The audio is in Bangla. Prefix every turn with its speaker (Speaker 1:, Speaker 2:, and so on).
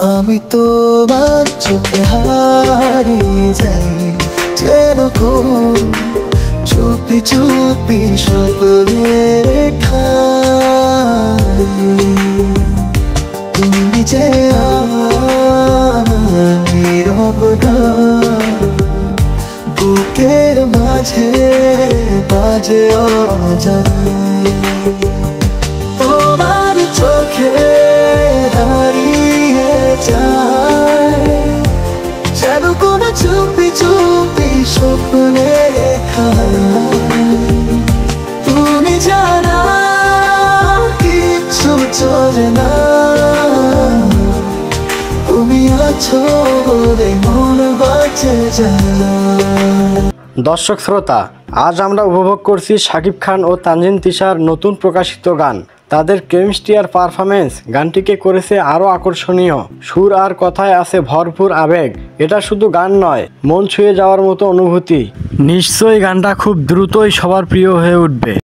Speaker 1: আমি তোমার চোখে হারিয়ে যাই, যেন চুপি চুপি স্বপ্নের খাই। তুমি যে আমার নীরব গান, বুকের মাঝে বাজে অজানায়। তোমার চোখে দাঁড়িয়ে যায়, যেন কোনো চুপি চুপি স্বপ্নে খাই। তুমি জানা কিচ্ছু চলে না, তুমি আছো বলে মন বাঁচে যায়।
Speaker 2: দর্শক শ্রোতা, আজ আমরা উপভোগ করছি শাকিব খান ও তানজিন তিশার নতুন প্রকাশিত গান। তাদের কেমিস্ট্রি আর পারফরমেন্স গানটিকে করেছে আরও আকর্ষণীয়। সুর আর কথায় আছে ভরপুর আবেগ। এটা শুধু গান নয়, মন ছুঁয়ে যাওয়ার মতো অনুভূতি। নিশ্চয়ই গানটা খুব দ্রুতই সবার প্রিয় হয়ে উঠবে।